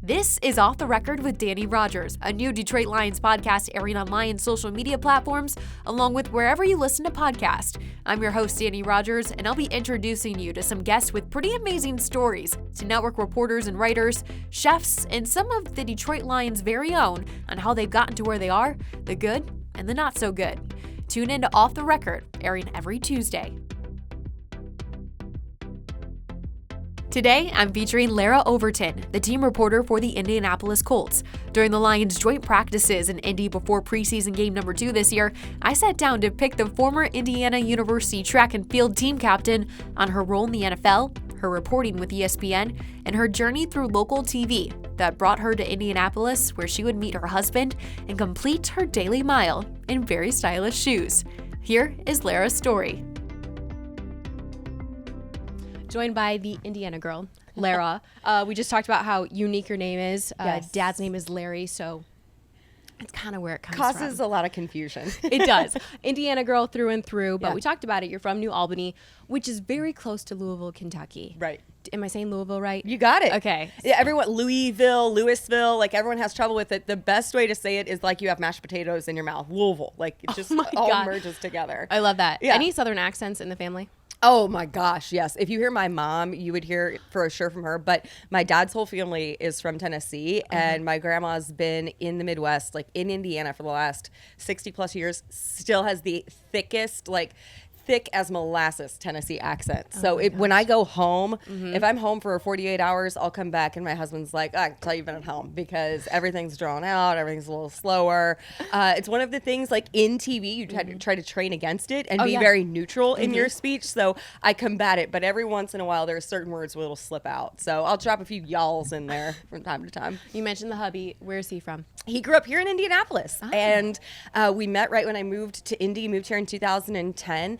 This is Off the Record with Dannie Rogers, a new Detroit Lions podcast airing on Lions social media platforms, along with wherever you listen to podcasts. I'm your host, Dannie Rogers, and I'll be introducing you to some guests with pretty amazing stories, to network reporters and writers, chefs, and some of the Detroit Lions' very own on how they've gotten to where they are, the good and the not so good. Tune in to Off the Record, airing every Tuesday. Today, I'm featuring Larra Overton, the team reporter for the Indianapolis Colts. During the Lions' joint practices in Indy before preseason game number 2 this year, I sat down to pick the former Indiana University track and field team captain on her role in the NFL, her reporting with ESPN, and her journey through local TV that brought her to Indianapolis, where she would meet her husband and complete her daily mile in very stylish shoes. Here is Larra's story. Joined by the Indiana girl, Larra. We just talked about how unique your name is. Yes. Dad's name is Larry, so it's kind of where it comes Causes from. a lot of confusion. It does. Indiana girl through and through, but Yeah. we talked about it. You're from New Albany, which is very close to Louisville, Kentucky. Right. Am I saying Louisville right? You got it. Okay. Yeah, everyone, Louisville, like everyone has trouble with it. The best way to say it is like you have mashed potatoes in your mouth. Louisville, like it just all God. merges together. I love that. Yeah. Any Southern accents in the family? Oh my gosh, yes. If you hear my mom, you would hear it for sure from her. But my dad's whole family is from Tennessee, and my grandma's been in the Midwest, like in Indiana, for the last 60 plus years. Still has the thickest, like thick as molasses Tennessee accent. So when I go home, if I'm home for 48 hours, I'll come back and my husband's like, I can tell you've been at home because everything's drawn out, everything's a little slower. It's one of the things like in TV, you try to train against it and be very neutral in your speech. So I combat it, but every once in a while there are certain words where it'll slip out. So I'll drop a few y'alls in there from time to time. You mentioned the hubby. Where is he from? He grew up here in Indianapolis, and we met right when I moved to Indy. Moved here in 2010,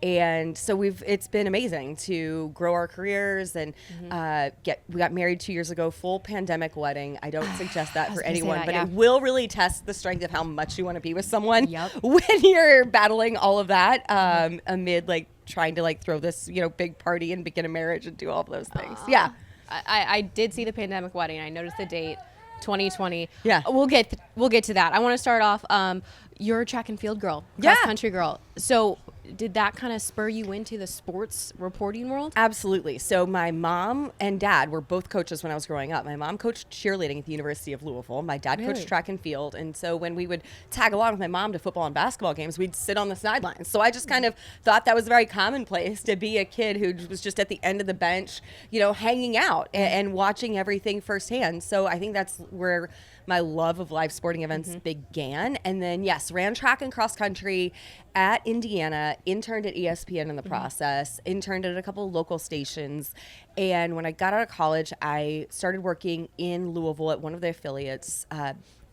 and so it's been amazing to grow our careers and we got married 2 years ago. Full pandemic wedding. I don't suggest that for anyone, but it will really test the strength of how much you want to be with someone when you're battling all of that amid like trying to like throw this big party and begin a marriage and do all of those things. Yeah, I did see the pandemic wedding. I noticed the date. 2020. Yeah. We'll get to that. I want to start off, you're a track and field girl, cross country girl. So did that kind of spur you into the sports reporting world? Absolutely. So my mom and dad were both coaches when I was growing up. My mom coached cheerleading at the University of Louisville. My dad coached track and field. And so when we would tag along with my mom to football and basketball games, we'd sit on the sidelines. So I just kind of thought that was very commonplace to be a kid who was just at the end of the bench, hanging out and watching everything firsthand. So I think that's where my love of live sporting events began. And then, yes, ran track and cross country at Indiana, interned at ESPN in the process, interned at a couple of local stations. And when I got out of college, I started working in Louisville at one of the affiliates,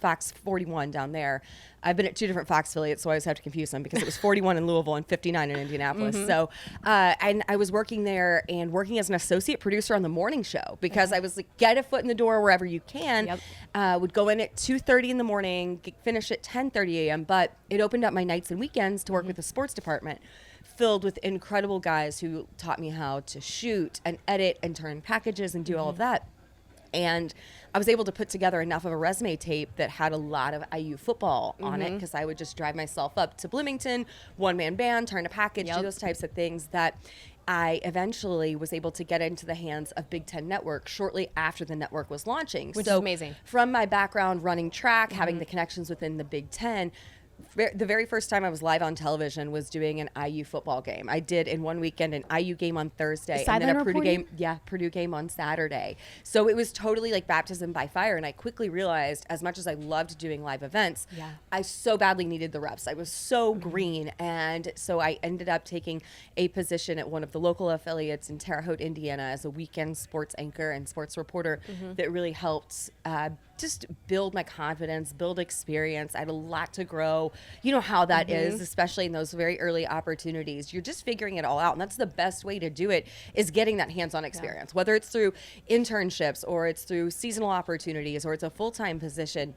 Fox 41 down there. I've been at 2 different Fox affiliates, so I always have to confuse them because it was 41 in Louisville and 59 in Indianapolis. So, and I was working there and working as an associate producer on the morning show because I was like, get a foot in the door wherever you can. Would go in at 2:30 in the morning, finish at 10:30 a.m. But it opened up my nights and weekends to work with the sports department, filled with incredible guys who taught me how to shoot and edit and turn packages and do all of that. And I was able to put together enough of a resume tape that had a lot of IU football on it because I would just drive myself up to Bloomington, one-man band, turn a package, do those types of things that I eventually was able to get into the hands of Big Ten Network shortly after the network was launching. Which is amazing. From my background running track, having the connections within the Big Ten, the very first time I was live on television was doing an IU football game. I did in one weekend an IU game on Thursday and then a Purdue game on Saturday. So it was totally like baptism by fire. And I quickly realized, as much as I loved doing live events, I so badly needed the reps. I was so green. And so I ended up taking a position at one of the local affiliates in Terre Haute, Indiana, as a weekend sports anchor and sports reporter that really helped just build my confidence, build experience. I had a lot to grow. You know how that is, especially in those very early opportunities. You're just figuring it all out. And that's the best way to do it, is getting that hands-on experience, whether it's through internships or it's through seasonal opportunities or it's a full-time position.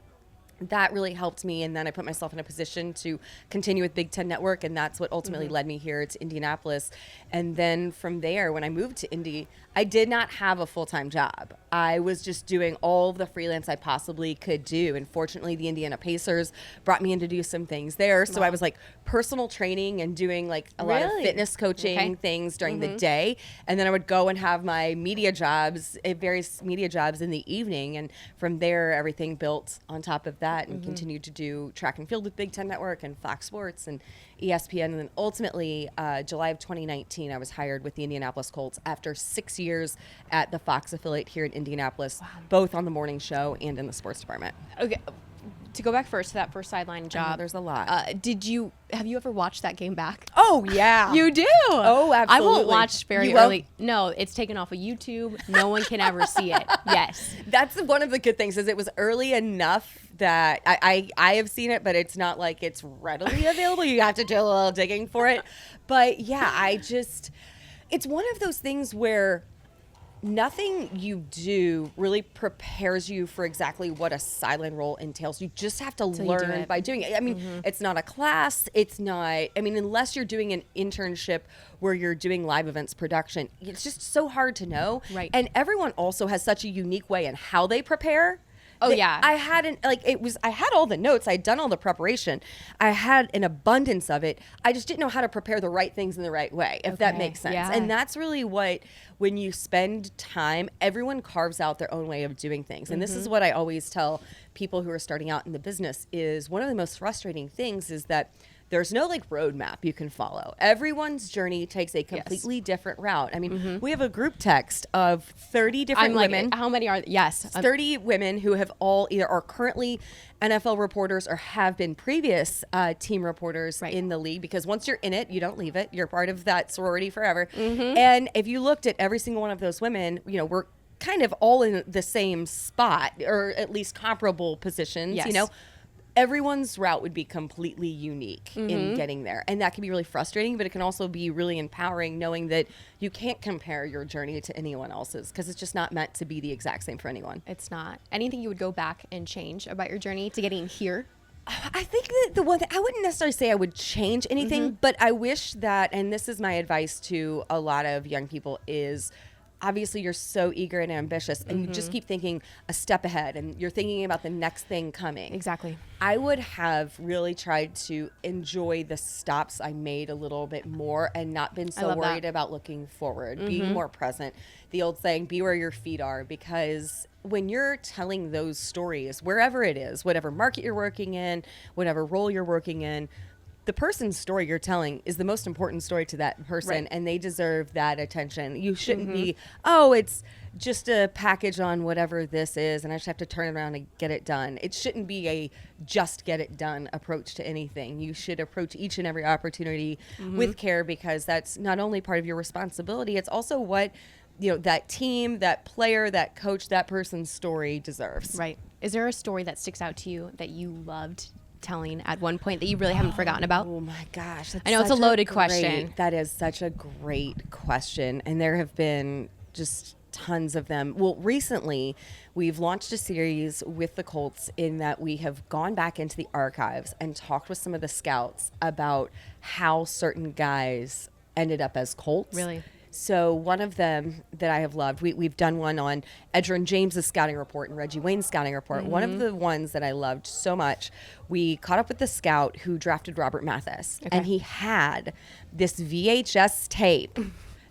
that really helped me. And then I put myself in a position to continue with Big Ten Network. And that's what ultimately led me here to Indianapolis. And then from there, when I moved to Indy, I did not have a full-time job. I was just doing all of the freelance I possibly could do. And fortunately, the Indiana Pacers brought me in to do some things there. So I was like personal training and doing like a lot of fitness coaching things during the day. And then I would go and have my media jobs, various media jobs in the evening. And from there, everything built on top of that and continued to do track and field with Big Ten Network and Fox Sports and ESPN. And then ultimately, July of 2019, I was hired with the Indianapolis Colts after 6 years at the Fox affiliate here in Indianapolis, both on the morning show and in the sports department. Okay. To go back first to that first sideline job. There's a lot. Have you ever watched that game back? Oh, yeah. You do? Oh, absolutely. I won't watch very early. No, it's taken off of YouTube. No one can ever see it. Yes. That's one of the good things is it was early enough that I have seen it, but it's not like it's readily available. You have to do a little digging for it. But yeah, it's one of those things where nothing you do really prepares you for exactly what a sideline role entails. You just have to learn by doing it. I mean, it's not a class. It's not, unless you're doing an internship where you're doing live events production, it's just so hard to know. Right. And everyone also has such a unique way in how they prepare. Oh, yeah. I had all the notes. I had done all the preparation. I had an abundance of it. I just didn't know how to prepare the right things in the right way, if that makes sense. Yeah. And that's really what, when you spend time, everyone carves out their own way of doing things. And this is what I always tell people who are starting out in the business is one of the most frustrating things is that there's no like roadmap you can follow. Everyone's journey takes a completely different route. I mean, we have a group text of 30 different women. How many are? Yes. 30 women who have all either are currently NFL reporters or have been previous team reporters in the league, because once you're in it, you don't leave it. You're part of that sorority forever. And if you looked at every single one of those women, we're kind of all in the same spot, or at least comparable positions, everyone's route would be completely unique in getting there. And that can be really frustrating, but it can also be really empowering knowing that you can't compare your journey to anyone else's, because it's just not meant to be the exact same for anyone. It's not. Anything you would go back and change about your journey to getting here? I think that the one thing, I wouldn't necessarily say I would change anything, but I wish that, and this is my advice to a lot of young people, is obviously you're so eager and ambitious and you just keep thinking a step ahead and you're thinking about the next thing coming. Exactly. I would have really tried to enjoy the stops I made a little bit more and not been so worried about looking forward, being more present. The old saying, be where your feet are, because when you're telling those stories, wherever it is, whatever market you're working in, whatever role you're working in, the person's story you're telling is the most important story to that person, and they deserve that attention. You shouldn't be, it's just a package on whatever this is, and I just have to turn it around and get it done. It shouldn't be a just get it done approach to anything. You should approach each and every opportunity with care, because that's not only part of your responsibility, it's also what that team, that player, that coach, that person's story deserves. Right. Is there a story that sticks out to you that you loved telling at one point that you really haven't forgotten about? Oh my gosh. I know it's a loaded question. That is such a great question. And there have been just tons of them. Well, recently we've launched a series with the Colts in that we have gone back into the archives and talked with some of the scouts about how certain guys ended up as Colts. Really? So one of them that I have loved, we've done one on Edgerrin James's scouting report and Reggie Wayne's scouting report. One of the ones that I loved so much, we caught up with the scout who drafted Robert Mathis, and he had this VHS tape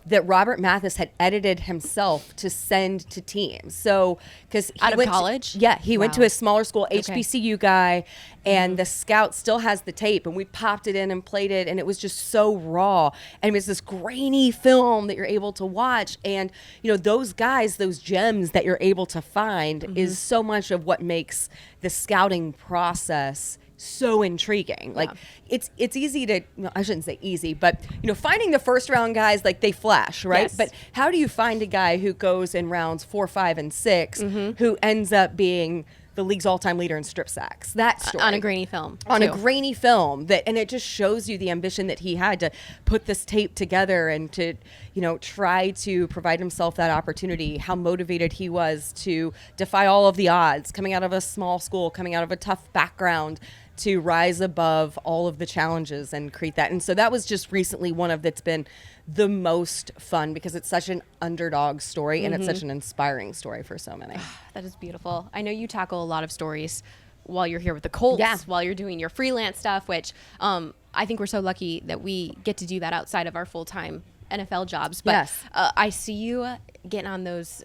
that Robert Mathis had edited himself to send to teams. So, because out of college? He went to a smaller school, HBCU guy, and the scout still has the tape, and we popped it in and played it, and it was just so raw. And it was this grainy film that you're able to watch. And, those guys, those gems that you're able to find is so much of what makes the scouting process so intriguing. Like it's easy to, I shouldn't say easy, but finding the first round guys, like they flash, right? Yes. But how do you find a guy who goes in rounds 4, 5, and 6 who ends up being the league's all-time leader in strip sacks. That story. On a grainy film. On too. a grainy film. And it just shows you the ambition that he had to put this tape together and to, try to provide himself that opportunity, how motivated he was to defy all of the odds, coming out of a small school, coming out of a tough background, to rise above all of the challenges and create that. And so that was just recently one of that's been the most fun because it's such an underdog story and it's such an inspiring story for so many. That is beautiful. I know you tackle a lot of stories while you're here with the Colts, while you're doing your freelance stuff, which I think we're so lucky that we get to do that outside of our full-time NFL jobs. But I see you getting on those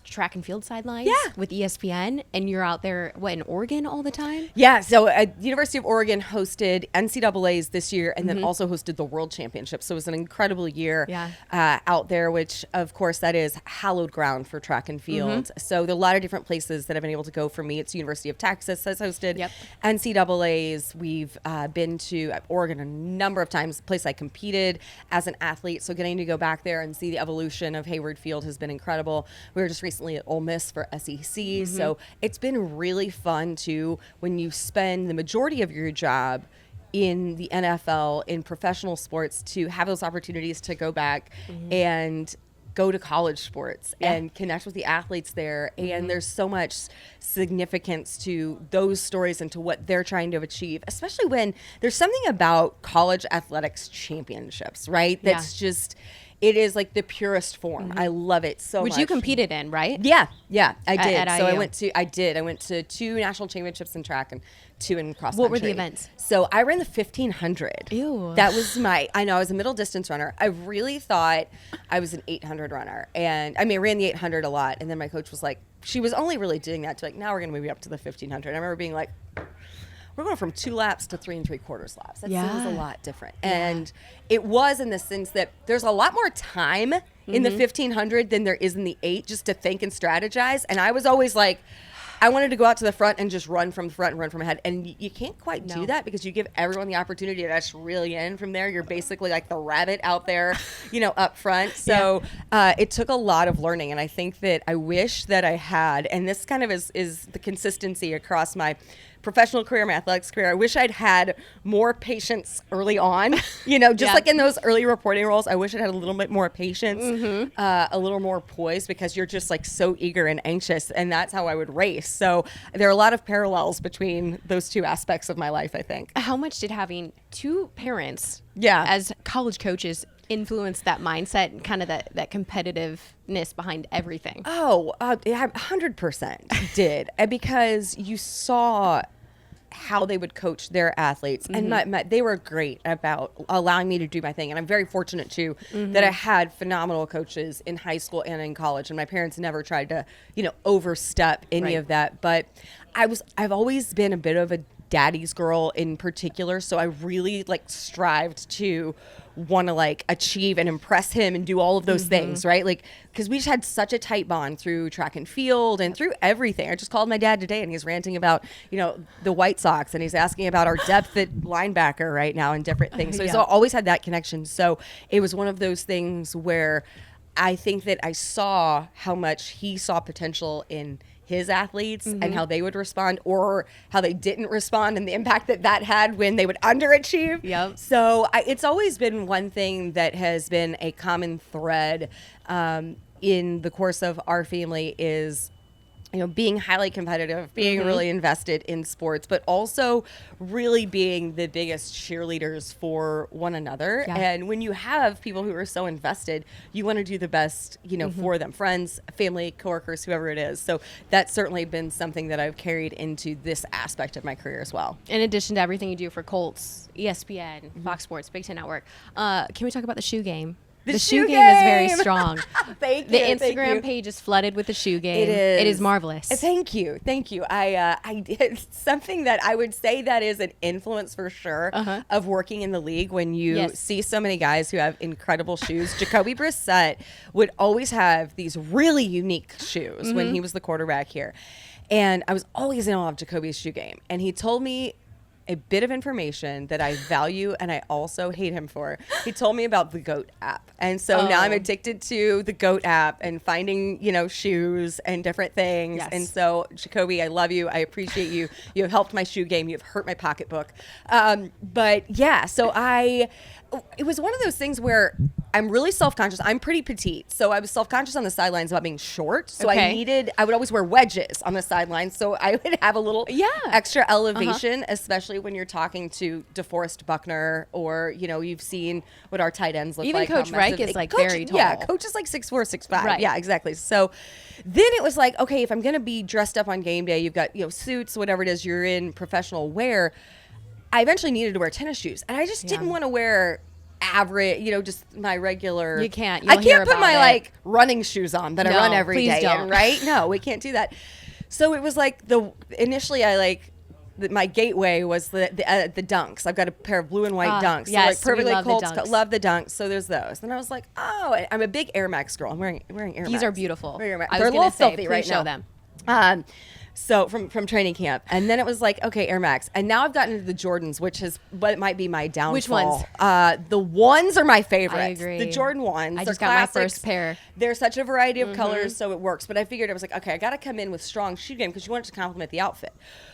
track and field sidelines with ESPN, and you're out there, in Oregon all the time? Yeah, so University of Oregon hosted NCAAs this year and then also hosted the World Championships. So it was an incredible year out there, which, of course, that is hallowed ground for track and field. So there are a lot of different places that I've been able to go for me. It's University of Texas has hosted NCAAs. We've been to Oregon a number of times, a place I competed as an athlete. So getting to go back there and see the evolution of Hayward Field has been incredible. We were just recently at Ole Miss for SEC. So it's been really fun too when you spend the majority of your job in the NFL, in professional sports, to have those opportunities to go back and go to college sports and connect with the athletes there. And there's so much significance to those stories and to what they're trying to achieve, especially when there's something about college athletics championships, right? That's just, it is like the purest form. I love it so much. Which you competed in, right? Yeah, I did. At So IU. I went to 2 national championships in track and 2 in cross country. What were the events? So I ran the 1500. Ew. That was I was a middle distance runner. I really thought I was an 800 runner. And I ran the 800 a lot. And then my coach was like, she was only really doing that to now we're going to move you up to the 1500. I remember being like, we're going from 2 laps to 3 3/4 laps. That seems a lot different. And it was in the sense that there's a lot more time in the 1500 than there is in the 8 just to think and strategize. And I was always like, I wanted to go out to the front and just run from the front and run from ahead. And you can't quite do that because you give everyone the opportunity to just reel you in from there. You're basically like the rabbit out there, up front. So it took a lot of learning. And I think that I wish that I had, and this kind of is the consistency across my professional career, my athletics career. I wish I'd had more patience early on, like in those early reporting roles. I wish I'd had a little bit more patience, a little more poise, because you're just like so eager and anxious, and that's how I would race. So there are a lot of parallels between those 2 aspects of my life, I think. How much did having 2 parents as college coaches influence that mindset and kind of that competitiveness behind everything? 100% did. Because you saw how they would coach their athletes, and they were great about allowing me to do my thing. And I'm very fortunate too that I had phenomenal coaches in high school and in college, and my parents never tried to overstep any of that. But I've always been a bit of a daddy's girl in particular, so I really strived to want to achieve and impress him and do all of those things, right? Because we just had such a tight bond through track and field and through everything. I just called my dad today and he's ranting about the White Sox, and he's asking about our depth at linebacker right now and different things. So he's always had that connection. So it was one of those things where I think that I saw how much he saw potential in his athletes and how they would respond or how they didn't respond, and the impact that had when they would underachieve. So it's always been one thing that has been a common thread in the course of our family is being highly competitive, being really invested in sports, but also really being the biggest cheerleaders for one another. And when you have people who are so invested, you want to do the best, for them, friends, family, coworkers, whoever it is. So that's certainly been something that I've carried into this aspect of my career as well. In addition to everything you do for Colts, ESPN, Fox Sports, Big Ten Network, can we talk about the shoe game? The shoe game is very strong. Thank you. The Instagram page is flooded with the shoe game. It is. It is marvelous. Thank you. I did something that I would say that is an influence for sure of working in the league when you see so many guys who have incredible shoes. Jacoby Brissett would always have these really unique shoes when he was the quarterback here. And I was always in awe of Jacoby's shoe game. And he told me a bit of information that I value and I also hate him for. He told me about the GOAT app. And so now I'm addicted to the GOAT app and finding, shoes and different things. Yes. And so, Jacoby, I love you. I appreciate you. You have helped my shoe game. You have hurt my pocketbook. But yeah, so it was one of those things where I'm really self-conscious. I'm pretty petite. So I was self-conscious on the sidelines about being short. So I would always wear wedges on the sidelines. So I would have a little extra elevation, especially when you're talking to DeForest Buckner or, you've seen what our tight ends look Even like. Even Coach Reich is very tall. Yeah, Coach is like 6'4", 6'5". Right. Yeah, exactly. So then it was like, okay, if I'm going to be dressed up on game day, you've got, suits, whatever it is you're in professional wear. I eventually needed to wear tennis shoes. And I just didn't want to wear average, just my regular. You can't. I can't put my running shoes on that I run every day. Don't. Right? No, we can't do that. So it was like initially my gateway was the dunks. I've got a pair of blue and white dunks. Yes, so perfectly Colts, love the dunks. So there's those. And I was like, oh, I'm a big Air Max girl. I'm wearing Air Max. These are beautiful. They're I a was little say, filthy right show now. them. So from training camp, and then it was like, okay, Air Max, and now I've gotten into the Jordans, which is what might be my downfall. Which ones? The ones are my favorite. I agree. The Jordan ones. I just They're got classics. my first pair. They're such a variety of colors, so it works. But I figured I was like, okay, I got to come in with strong shoe game because you want it to complement the outfit.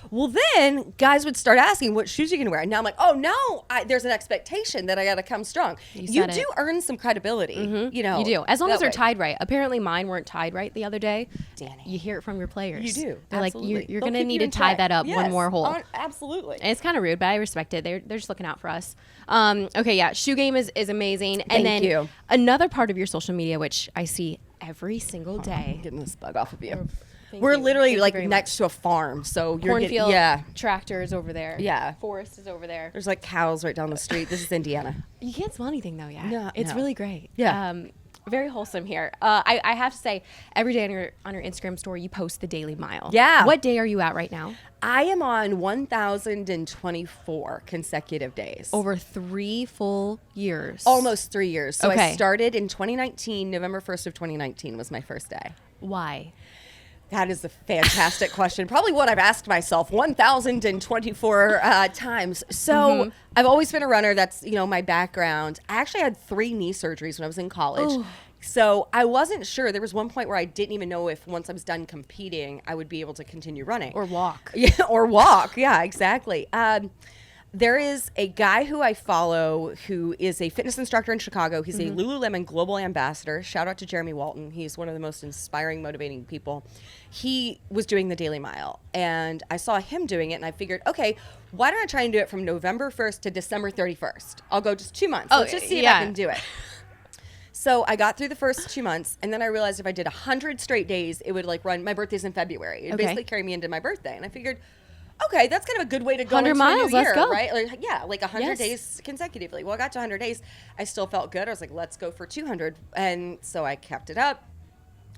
Well, then guys would start asking what shoes are you going to wear, and now I'm like, oh no, there's an expectation that I got to come strong. You do earn some credibility, You do, as long as they're way. tied right. Apparently, mine weren't tied right the other day. Danny. You hear it from your players. You do. They're Absolutely. like, you're They'll going to keep need you to in tie check. that up Yes. one more hole. Absolutely. And it's kind of rude, but I respect it. They're just looking out for us. Okay, yeah, shoe game is amazing. And Thank you. Another part of your social media, which I see every single day. Getting this bug off of you. Thank We're you. literally Thank you like very next much. to a farm, so you're Cornfield, getting, tractors over there. Yeah. Forest is over there. There's like cows right down the street. This is Indiana. You can't smell anything though, yeah. No, it's no. really great. Yeah. Very wholesome here. I have to say, every day on your Instagram story, you post the Daily Mile. Yeah. What day are you at right now? I am on 1,024 consecutive days. Over 3 full years. Almost 3 years. So I Okay. started in 2019. November 1st of 2019 was my first day. Why? That is a fantastic question. Probably what I've asked myself 1,024 times. So I've always been a runner. That's, my background. I actually had 3 knee surgeries when I was in college. Ooh. So I wasn't sure. There was one point where I didn't even know if once I was done competing, I would be able to continue running. Or walk. Yeah, or walk. Yeah, exactly. There is a guy who I follow who is a fitness instructor in Chicago. He's a Lululemon global ambassador. Shout out to Jeremy Walton. He's one of the most inspiring, motivating people. He was doing the Daily Mile, and I saw him doing it, and I figured, okay, why don't I try and do it from November 1st to December 31st? I'll go just 2 months. Let's just see if I can do it. So I got through the first 2 months, and then I realized if I did 100 straight days, it would run. My birthday's in February. It would basically carry me into my birthday, and I figured, okay, that's kind of a good way to go 100 into miles, a new year, let's go. right? Like 100 Yes. days consecutively. Well, I got to 100 days. I still felt good. I was like, let's go for 200. And so I kept it up.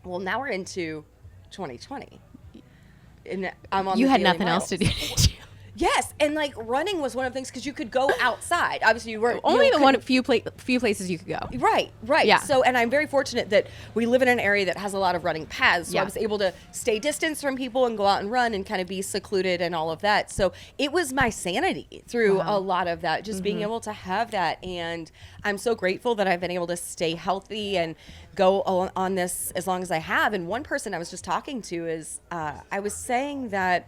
Well, now we're into 2020. And I'm on You the had Daily nothing Mile. else to do. Yes, and running was one of the things because you could go outside. Obviously, you were Only the couldn't- few places you could go. Right. Yeah. So, and I'm very fortunate that we live in an area that has a lot of running paths. So I was able to stay distance from people and go out and run and kind of be secluded and all of that. So it was my sanity through a lot of that, just being able to have that. And I'm so grateful that I've been able to stay healthy and go on this as long as I have. And one person I was just talking to is, I was saying that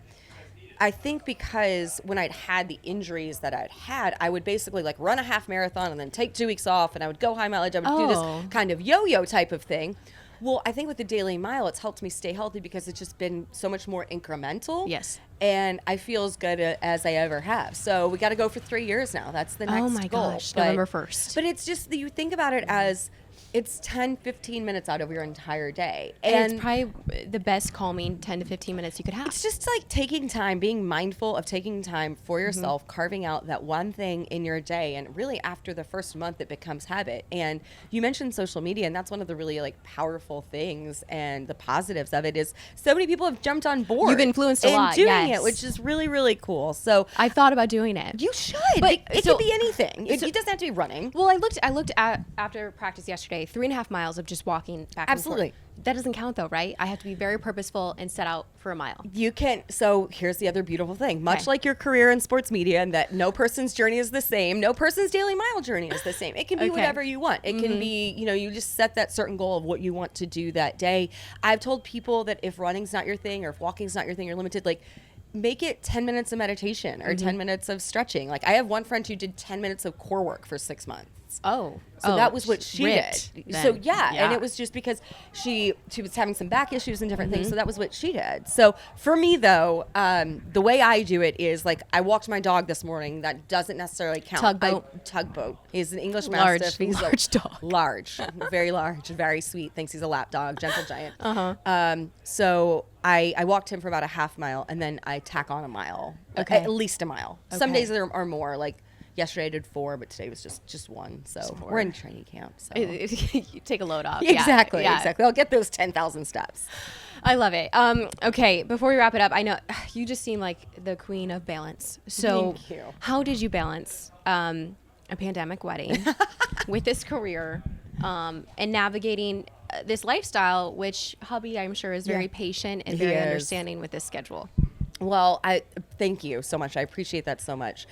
I think because when I'd had the injuries that I'd had, I would basically run a half marathon and then take 2 weeks off, and I would go high mileage. I would do this kind of yo-yo type of thing. Well, I think with the Daily Mile, it's helped me stay healthy because it's just been so much more incremental. Yes. And I feel as good as I ever have. So we got to go for 3 years now. That's the next goal. Oh my gosh, November 1st. But it's just that you think about it as it's 10, 15 minutes out of your entire day. And it's probably the best calming 10 to 15 minutes you could have. It's just taking time, being mindful of taking time for yourself, carving out that one thing in your day. And really after the first month, it becomes habit. And you mentioned social media, and that's one of the really powerful things and the positives of it is so many people have jumped on board. You've influenced a lot, doing yes. it, which is really, really cool. So I thought about doing it. you should. But it so- could be anything. It so- doesn't have to be running. Well, I looked at after practice yesterday, 3.5 miles of just walking back Absolutely. and forth. that doesn't count though, right? I have to be very purposeful and set out for a mile. You can. So here's the other beautiful thing. Much like your career in sports media, and that no person's journey is the same. No person's daily mile journey is the same. It can be whatever you want. It can be, you just set that certain goal of what you want to do that day. I've told people that if running's not your thing or if walking's not your thing, you're limited, like, make it 10 minutes of meditation or 10 minutes of stretching. Like, I have one friend who did 10 minutes of core work for 6 months. So that was what she did. Then. So and it was just because she was having some back issues and different things. So that was what she did. So for me though, the way I do it is, like, I walked my dog this morning. That doesn't necessarily count. Tugboat. He's an English Mastiff. He's large dog. Large, very large, very sweet. Thinks he's a lap dog, gentle giant. So I walked him for about a half mile, and then I tack on a mile. Okay. At least a mile. Okay. Some days there are more, like, yesterday I did 4, but today was just 1. So we're in training camp. So You take a load off. exactly. Yeah. I'll get those 10,000 steps. I love it. Okay, before we wrap it up, I know you just seem like the queen of balance. So Thank you. how did you balance a pandemic wedding with this career and navigating this lifestyle, which hubby, I'm sure, is very patient and very understanding with this schedule? Well, I thank you so much. I appreciate that so much.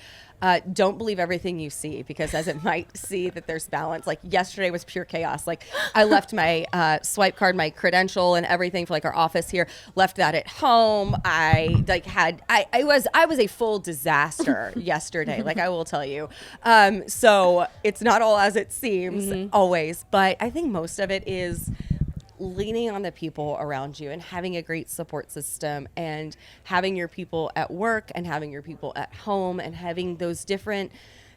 Don't believe everything you see, because as it might see that there's balance. Like, yesterday was pure chaos. Like, I left my swipe card, my credential and everything for, like, our office here, left that at home. I was a full disaster yesterday. Like, I will tell you. So it's not all as it seems always, but I think most of it is leaning on the people around you and having a great support system and having your people at work and having your people at home and having those different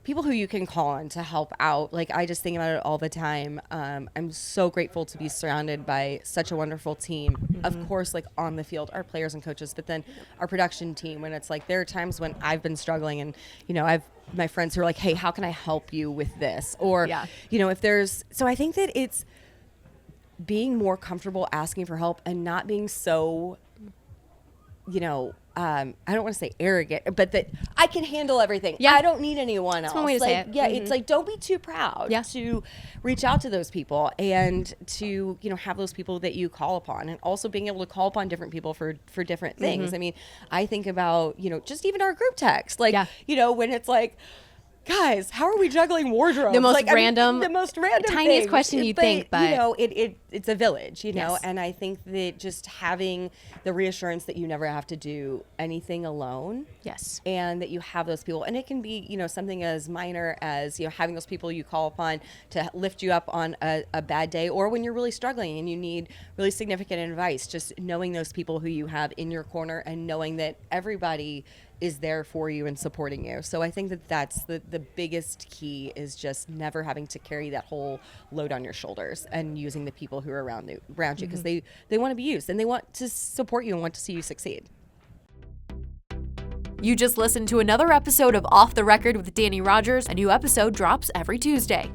people who you can call on to help out. Like, I just think about it all the time. I'm so grateful to be surrounded by such a wonderful team. Of course, like, on the field, our players and coaches, but then our production team, when it's like, there are times when I've been struggling and, I've my friends who are like, hey, how can I help you with this? Or, if there's, so I think that it's being more comfortable asking for help and not being so, I don't want to say arrogant, but that I can handle everything. I don't need anyone else. That's one way to say it. It's like, don't be too proud to reach out to those people and to, have those people that you call upon, and also being able to call upon different people for different things. I mean, I think about, just even our group text, like, when it's like, guys, how are we juggling wardrobe? The most random, tiniest things. Question you think, but it's a village, and I think that just having the reassurance that you never have to do anything alone, and that you have those people, and it can be, something as minor as, having those people you call upon to lift you up on a bad day, or when you're really struggling and you need really significant advice, just knowing those people who you have in your corner and knowing that everybody is there for you and supporting you. So I think that that's the biggest key, is just never having to carry that whole load on your shoulders, and using the people who are around you, because they want to be used and they want to support you and want to see you succeed. You just listened to another episode of Off the Record with Dannie Rogers. A new episode drops every Tuesday.